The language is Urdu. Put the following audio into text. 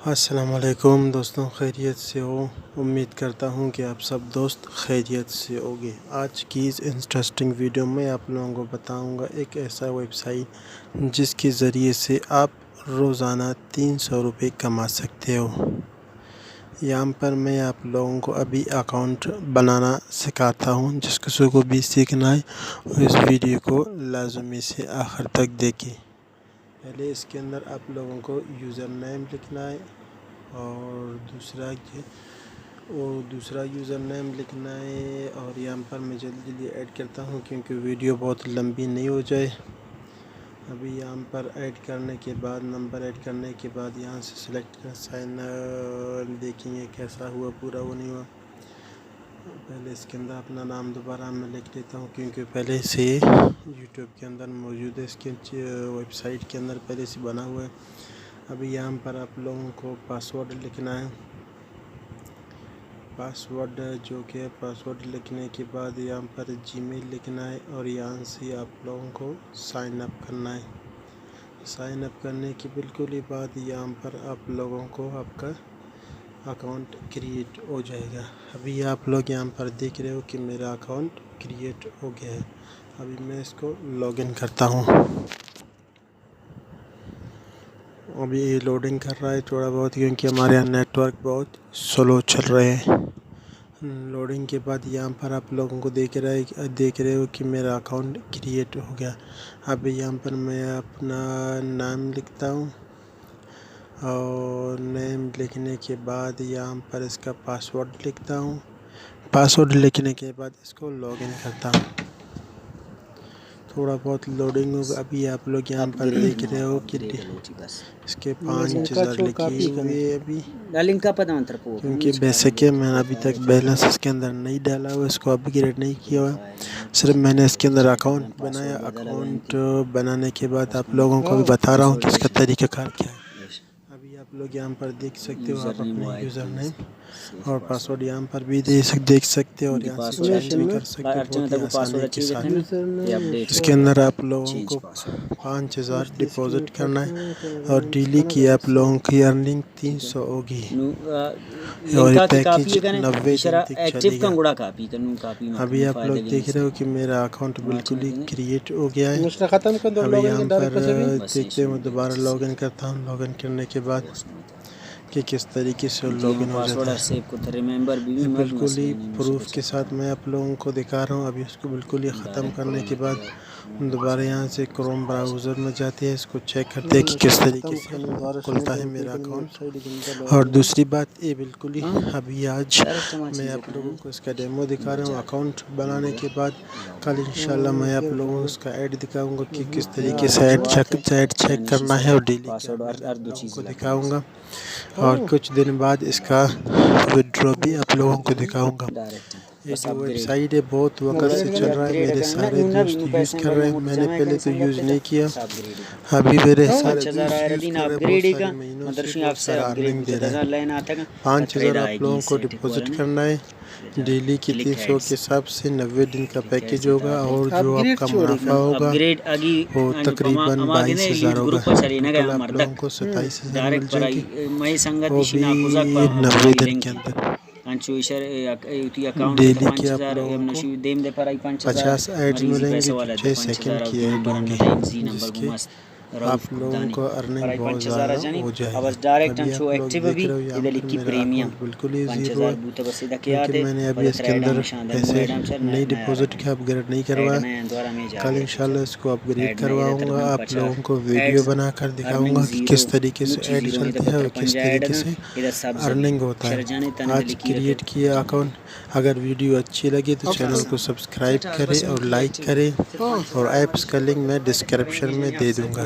السلام علیکم دوستوں، خیریت سے ہو؟ امید کرتا ہوں کہ آپ سب دوست خیریت سے ہوگے۔ آج کی اس انٹرسٹنگ ویڈیو میں آپ لوگوں کو بتاؤں گا ایک ایسا ویب سائٹ جس کے ذریعے سے آپ روزانہ 300 روپے کما سکتے ہو۔ یہاں پر میں آپ لوگوں کو ابھی اکاؤنٹ بنانا سکھاتا ہوں۔ جس کسی کو بھی سیکھنا ہے اس ویڈیو کو لازمی سے آخر تک دیکھیں۔ پہلے اس کے اندر آپ لوگوں کو یوزر نیم لکھنا ہے اور دوسرا یوزر نیم لکھنا ہے، اور یہاں پر میں جلدی ایڈ کرتا ہوں کیونکہ ویڈیو بہت لمبی نہیں ہو جائے۔ ابھی یہاں پر ایڈ کرنے کے بعد نمبر ایڈ کرنے کے بعد یہاں سے سلیکٹ کر سائن دیکھیں گے کیسا ہوا، پورا وہ نہیں ہوا۔ پہلے اس کے اندر اپنا نام دوبارہ میں لکھ لیتا ہوں کیونکہ پہلے سے یوٹیوب کے اندر موجود ہے، اس کے ویب سائٹ کے اندر پہلے سے بنا ہوا ہے۔ ابھی یہاں پر آپ لوگوں کو پاسورڈ لکھنا ہے۔ پاسورڈ لکھنے کے بعد یہاں پر جی میل لکھنا ہے اور یہاں سے آپ لوگوں کو سائن اپ کرنا ہے۔ سائن اپ کرنے کے بالکل ہی بعد یہاں پر آپ لوگوں کو آپ کا اکاؤنٹ کریٹ ہو جائے گا۔ ابھی آپ لوگ یہاں پر دیکھ رہے ہو کہ میرا اکاؤنٹ کریٹ ہو گیا ہے۔ ابھی میں اس کو لاگ ان کرتا ہوں۔ ابھی یہ لوڈنگ کر رہا ہے تھوڑا بہت کیونکہ ہمارے یہاں نیٹ ورک بہت سلو چل رہے ہیں۔ لوڈنگ کے بعد یہاں پر آپ لوگوں کو دیکھ رہے ہو کہ میرا اکاؤنٹ کریٹ ہو گیا۔ ابھی یہاں پر میں اپنا نام لکھتا ہوں اور نیم لکھنے کے بعد یہاں پر اس کا پاسورڈ لکھتا ہوں۔ پاسورڈ لکھنے کے بعد اس کو لاگ ان کرتا ہوں۔ تھوڑا بہت لوڈنگ ہوگا۔ ابھی آپ لوگ یہاں پر دیکھ رہے ہو کہ اس کے 5000 لکھی ہوئی ہے ابھی، کیونکہ بیسک ہے، میں نے ابھی تک بیلنس اس کے اندر نہیں ڈالا ہوا، اس کو اپ گریڈ نہیں کیا ہوا، صرف میں نے اس کے اندر اکاؤنٹ بنایا۔ اکاؤنٹ بنانے کے بعد آپ لوگوں کو بھی بتا رہا ہوں کہ اس کا طریقہ کار کیا ہے۔ ابھی آپ لوگ یہاں پر دیکھ سکتے ہو، آپ اپنے یوزر نیم اور پاسورڈ یہاں پر بھی دیکھ سکتے ہو اور یہاں سے چینج بھی کر سکتے ہو بہت ہی آسانی کے ساتھ۔ اس کے اندر آپ لوگوں کو 5000 ڈپازٹ کرنا ہے اور ڈیلی کی آپ لوگوں کی ارننگ 300 ہوگی اور یہ پیکیج 90 دن تک چلے گا۔ ابھی آپ لوگ دیکھ رہے ہو کہ میرا اکاؤنٹ بالکل ہی کریٹ ہو گیا ہے۔ ابھی یہاں پر دیکھتے ہیں، میں دوبارہ لاگ ان کرتا ہوں۔ لاگ ان کرنے کے بعد کہ کس طریقے سے لاگ ان ہو جاتا ہے، بالکل ہی پروف کے ساتھ میں آپ لوگوں کو دکھا رہا ہوں۔ ابھی اس کو بالکل ہی ختم کرنے کے بعد دوبارہ یہاں سے کروم براؤزر میں جاتے ہیں، اس کو چیک کرتے ہیں کہ کس طریقے سے کھلتا ہے میرا اکاؤنٹ۔ اور دوسری بات یہ بالکل ہی ابھی آج میں آپ لوگوں کو اس کا ڈیمو دکھا رہا ہوں اکاؤنٹ بنانے کے بعد۔ کل انشاءاللہ میں آپ لوگوں کو اس کا ایڈ دکھاؤں گا کہ کس طریقے سے ایڈ چیک کرنا ہے، اور ڈیلی آپ لوگوں کو دکھاؤں گا، اور کچھ دن بعد اس کا وڈرا بھی آپ لوگوں کو دکھاؤں گا۔ یہ جو ویب سائٹ ہے بہت وقت سے چل رہا ہے، میرے سارے دوست یوز کر رہے ہیں۔ میں نے پہلے تو یوز نہیں کیا، ابھی میرے سارے دوست یوز کر رہے ہیں، بہت سارے مہینوں سے بہت سارا ارننگ دے رہے ہیں۔ 5000 آپ لوگوں کو ڈپازٹ کرنا ہے، ڈیلی کی 300 کے حساب سے 90 دن کا پیکیج ہوگا، اور جو آپ کا منافع ہوگا وہ تقریباً 22,000 ہوگا۔ ٹوٹل آپ لوگوں کو 27,000 مل جائیں گے، وہ بھی 90 دن کے اندر۔ ڈیلی کے آپ لوگوں کو 50 ایڈز ملیں گے جو 6 سیکنڈ کی ایڈ ہوں گی، جس کے آپ لوگوں کو ارننگ بہت زیادہ ہو جائے گی۔ ابھی آپ لوگ دیکھ رہے ہو یہاں پر میرا اکاؤنٹ بالکل ہی زیرو ہے، کیونکہ میں نے ابھی اس کے اندر پیسے نہیں ڈپازٹ کیا، اپ گریڈ نہیں کروایا۔ کل انشاءاللہ اس کو اپ گریڈ کرواؤں گا، آپ لوگوں کو ویڈیو بنا کر دکھاؤں گا کہ کس طریقے سے ایڈ چلتی ہے اور کس طریقے سے ارننگ ہوتا ہے۔ آج کریٹ کیا اکاؤنٹ۔ اگر ویڈیو اچھی لگے تو چینل کو سبسکرائب کریں اور لائک کریں، اور ایپس کا لنک میں ڈسکرپشن میں دے دوں گا۔